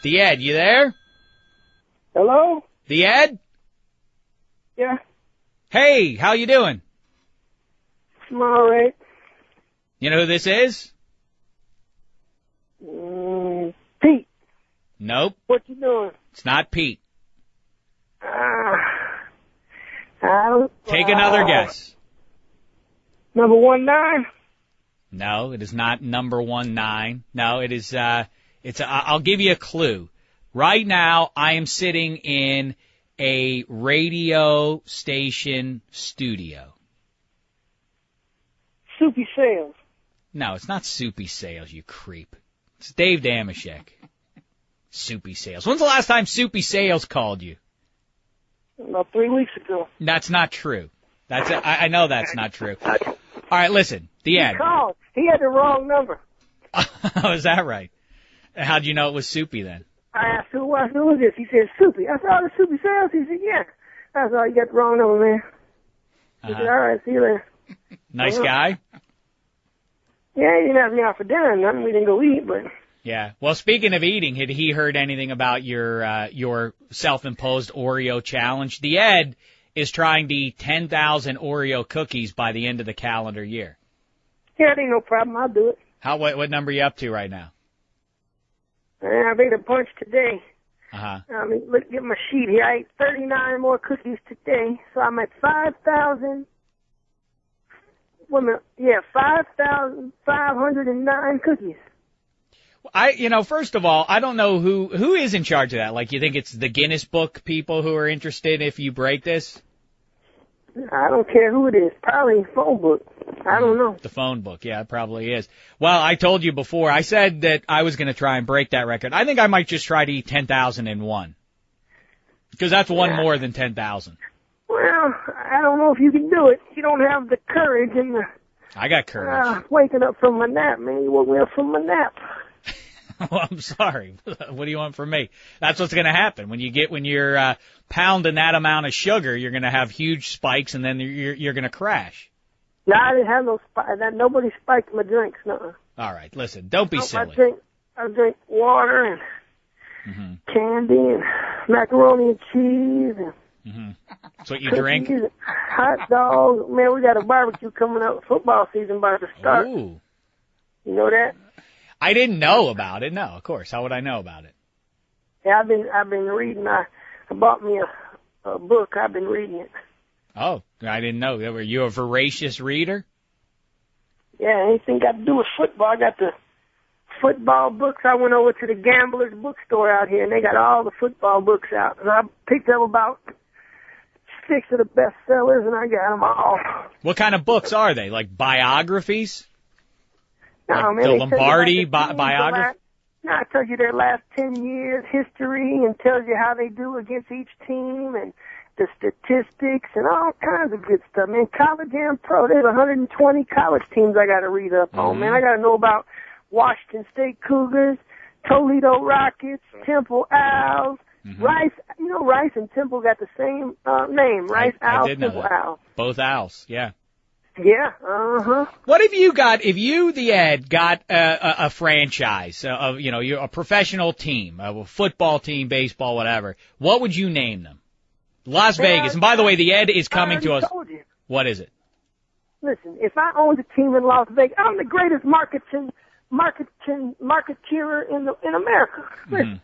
The Ed, you there? Hello? The Ed? Yeah, Hey, how you doing? I'm all right. You know who this is? Pete, Nope, what you doing? it's not Pete. I don't... Take another guess. Number 19? No, it is not number 19. No, it is, I'll give you a clue. Right now, I am sitting in a radio station studio. Soupy Sales. No, it's not Soupy Sales, you creep. It's Dave Dameshek. Soupy Sales. When's the last time Soupy Sales called you? About 3 weeks ago. That's not true. I know that's not true. All right, listen, the Ed. He called. He had the wrong number. Oh, is that right? How'd you know it was Soupy then? I asked who is this? He said, Soupy. I said, oh, the Soupy Sales? He said, yeah. I said, oh, you got the wrong number, man. He said, all right, see you later. Nice guy? Yeah, he didn't have me out for dinner. Nothing. We didn't go eat, but... Yeah. Well, speaking of eating, had he heard anything about your self-imposed Oreo challenge? The Ed is trying to eat 10,000 Oreo cookies by the end of the calendar year. Yeah, it ain't no problem. I'll do it. What number are you up to right now? I ate a bunch today. Uh-huh. Look at my sheet here. I ate 39 more cookies today, so I'm at 5,000. Wait a minute. Yeah, 5,509 cookies. First of all, I don't know who is in charge of that. Like, you think it's the Guinness Book people who are interested if you break this? I don't care who it is. Probably phone book. I don't know. The phone book, yeah, it probably is. Well, I told you before, I said that I was going to try and break that record. I think I might just try to eat 10,001. Because that's one more than 10,000. Well, I don't know if you can do it. You don't have the courage and the... I got courage. Waking up from my nap, man. You woke me up from my nap. Well, I'm sorry. What do you want from me? That's what's going to happen. When you're pounding that amount of sugar, you're going to have huge spikes, and then you're going to crash. No, I didn't have no spike. Nobody spiked my drinks, no. All right, listen, don't be silly. I drink water and candy and macaroni and cheese and That's what you drink? and hot dogs. Man, we got a barbecue coming up. Football season about to start. Ooh. You know that? I didn't know about it. No, of course. How would I know about it? Yeah, I've been reading. I bought me a book. I've been reading it. Oh, I didn't know. Were you a voracious reader? Yeah, anything got to do with football. I got the football books. I went over to the Gamblers bookstore out here, and they got all the football books out. And I picked up about 6 of the best sellers, and I got them all. What kind of books are they? Like biographies? No, like man, the Lombardi biography? No, it tells you their last 10 years history and tells you how they do against each team and the statistics and all kinds of good stuff. Man, College and Pro, there's 120 college teams I got to read up on. Man, I got to know about Washington State Cougars, Toledo Rockets, Temple Owls, Rice. You know, Rice and Temple got the same name, Rice Owls, I did know Temple that. Owls. Both Owls, yeah. Yeah, What if you, the Ed, got a franchise, you're a professional team, a football team, baseball, whatever, what would you name them? Las Vegas. And by the way, the Ed is coming to us. Told you. What is it? Listen, if I owned a team in Las Vegas, I'm the greatest marketeer in America. Listen,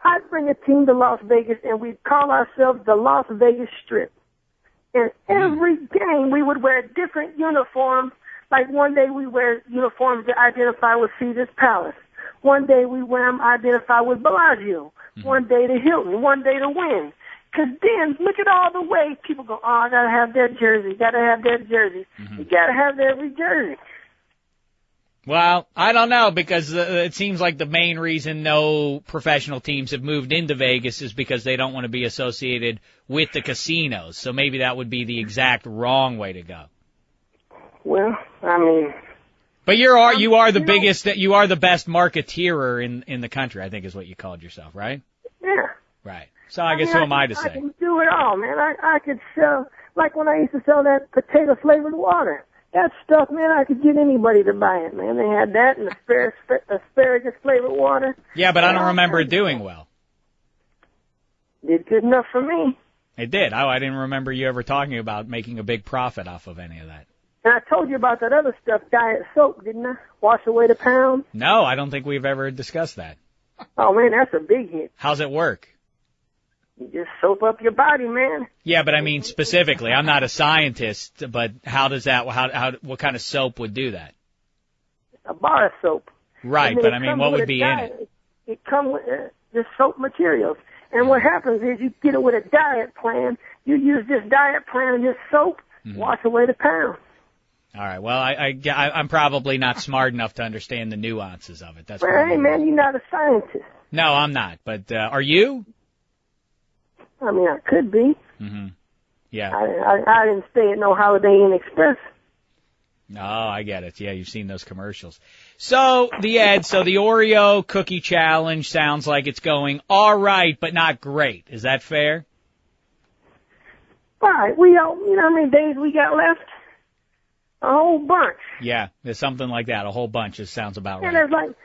I'd bring a team to Las Vegas and we'd call ourselves the Las Vegas Strip. And every game we would wear different uniforms. Like one day we wear uniforms that identify with Caesar's Palace. One day we wear them identify with Bellagio. One day the Hilton. One day the Wynn. Because then, look at all the way people go, oh, I got to have that jersey. Got to have that jersey. You got to have every jersey. Well, I don't know, because it seems like the main reason no professional teams have moved into Vegas is because they don't want to be associated with the casinos. So maybe that would be the exact wrong way to go. Well, I mean... But you are the best marketeer in the country, I think is what you called yourself, right? Yeah. Right. So I guess who am I to say? I can do it all, man. I could sell, like when I used to sell that potato-flavored water. That stuff, man, I could get anybody to buy it, man. They had that and asparagus flavored water. Yeah, but I don't remember it doing well. Did good enough for me. It did. I didn't remember you ever talking about making a big profit off of any of that. And I told you about that other stuff, diet soap, didn't I? Wash away the pounds. No, I don't think we've ever discussed that. Oh, man, that's a big hit. How's it work? You just soap up your body, man. Yeah, but I mean specifically, I'm not a scientist, but how does that, what kind of soap would do that? A bar of soap. Right, but I mean, what would be in it? It comes with just soap materials. And what happens is you get it with a diet plan. You use this diet plan and this soap, wash away the pounds. All right. Well, I'm probably not smart enough to understand the nuances of it. That's well, hey, man, you're not a scientist. No, I'm not. But are you? I mean, I could be. Mm-hmm. Yeah. I didn't stay at no Holiday Inn Express. Oh, I get it. Yeah, you've seen those commercials. So the Oreo cookie challenge sounds like it's going all right, but not great. Is that fair? All right. You know how many days we got left? A whole bunch. Yeah, there's something like that. A whole bunch. It sounds about right. And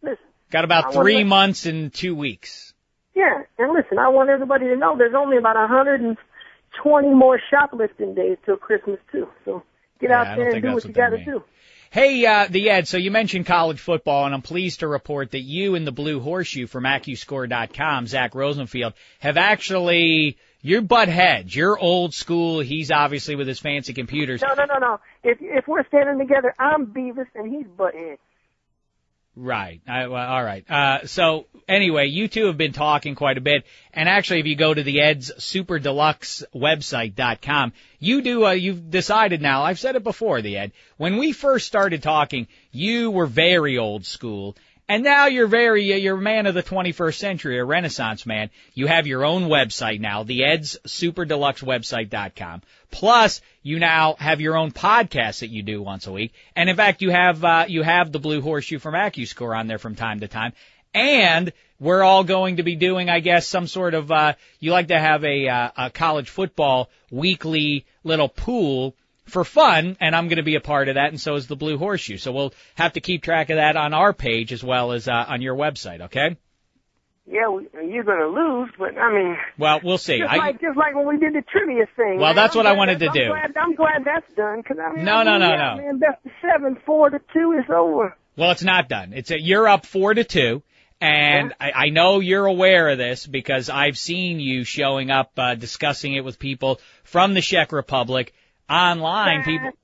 listen. Got about 3 months and 2 weeks. Yeah, and listen, I want everybody to know there's only about 120 more shoplifting days till Christmas too. So get out there and do what you got to do. Hey, Ed, so you mentioned college football, and I'm pleased to report that you and the Blue Horseshoe from AccuScore.com, Zach Rosenfield, have actually, you're butt heads. You're old school. He's obviously with his fancy computers. No. If we're standing together, I'm Beavis and he's butthead. Right. All right. So anyway, you two have been talking quite a bit. And actually, if you go to the Ed's Super Deluxe website.com, you've decided now, I've said it before, the Ed, when we first started talking, you were very old school. And now you're a man of the 21st century, a Renaissance man. You have your own website now, the Ed's Super Deluxe website.com. Plus, you now have your own podcast that you do once a week. And in fact, you have the Blue Horseshoe from AccuScore on there from time to time. And we're all going to be doing, I guess, some sort of, you like to have a college football weekly little pool for fun, and I'm going to be a part of that, and so is the Blue Horseshoe. So we'll have to keep track of that on our page as well as on your website, okay? Yeah, you're going to lose, but I mean... Well, we'll see. Just like when we did the trivia thing. Well, that's what I wanted to do. I'm glad that's done, because I mean... No. Man, best of 7, 4-2, it's over. Well, it's not done. You're up 4-2. And I know you're aware of this because I've seen you showing up discussing it with people from the Czech Republic online.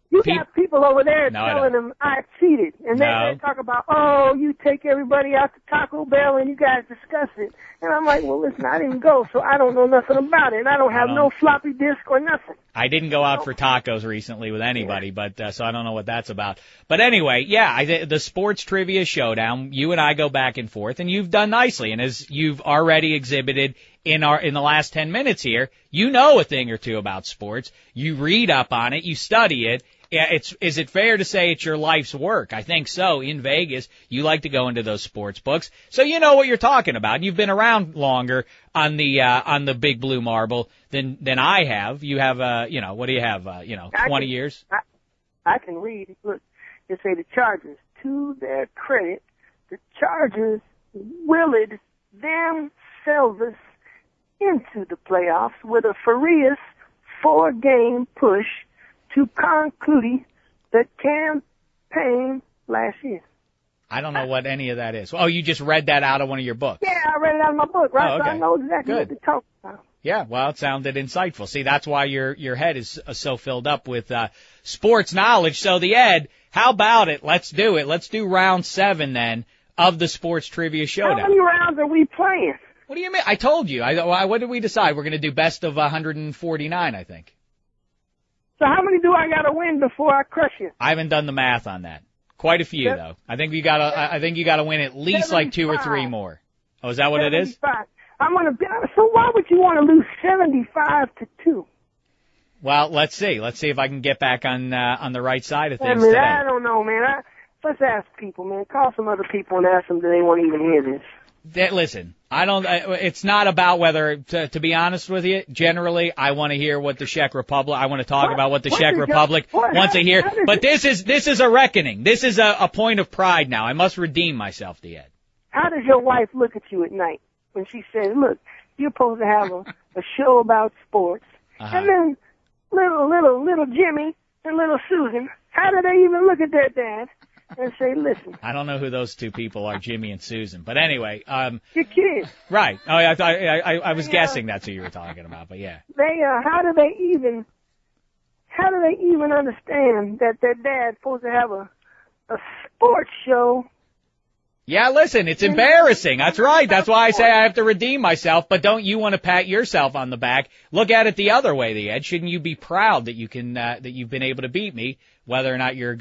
You got people over there telling them I cheated. And they talk about, oh, you take everybody out to Taco Bell and you guys discuss it. And I'm like, well, listen, I didn't go, so I don't know nothing about it. And I don't have no floppy disk or nothing. I didn't go out for tacos recently with anybody, but so I don't know what that's about. But anyway, the sports trivia showdown, you and I go back and forth, and you've done nicely. And as you've already exhibited in the last 10 minutes here, you know a thing or two about sports. You read up on it, you study it. Yeah, is it fair to say it's your life's work? I think so. In Vegas, you like to go into those sports books, so you know what you're talking about. And you've been around longer on the Big Blue Marble than I have. You have what do you have? 20 years. I can read. Look, they say the Chargers. To their credit, the Chargers willed themselves into the playoffs with a furious 4-game push to conclude the campaign last year. I don't know what any of that is. Oh, you just read that out of one of your books. Yeah, I read it out of my book, right? Oh, okay. So I know exactly what to talk about. Yeah, well, it sounded insightful. See, that's why your head is so filled up with sports knowledge. So the Ed, how about it? Let's do it. Let's do round 7 then of the sports trivia showdown. How many rounds are we playing? What do you mean? I told you. What did we decide? We're going to do best of 149, I think. So how many do I got to win before I crush you? I haven't done the math on that. Quite a few, though. I think you got to win at least 75. Like 2 or 3 more. Oh, is that what 75. It is? I'm going to. So why would you want to lose 75-2? Well, let's see. Let's see if I can get back on the right side of things today. I don't know, man. Let's ask people, man. Call some other people and ask them, do they want to even hear this? Listen, it's not about whether, to be honest with you, generally, I want to hear what the Czech Republic, I want to talk about what the Czech Republic wants to hear. But this is a reckoning. This is a point of pride now. I must redeem myself, Ed. How does your wife look at you at night when she says, look, you're supposed to have a show about sports, and then little Jimmy and little Susan, how do they even look at their dad and say, listen? I don't know who those two people are, Jimmy and Susan. But anyway, your kids. Right. Oh, I was guessing that's who you were talking about, but yeah. They how do they even understand that their dad's supposed to have a sports show? Yeah, listen, it's embarrassing. That's right. That's why I say I have to redeem myself. But don't you want to pat yourself on the back? Look at it the other way, Ed. Shouldn't you be proud that you can that you've been able to beat me, whether or not you're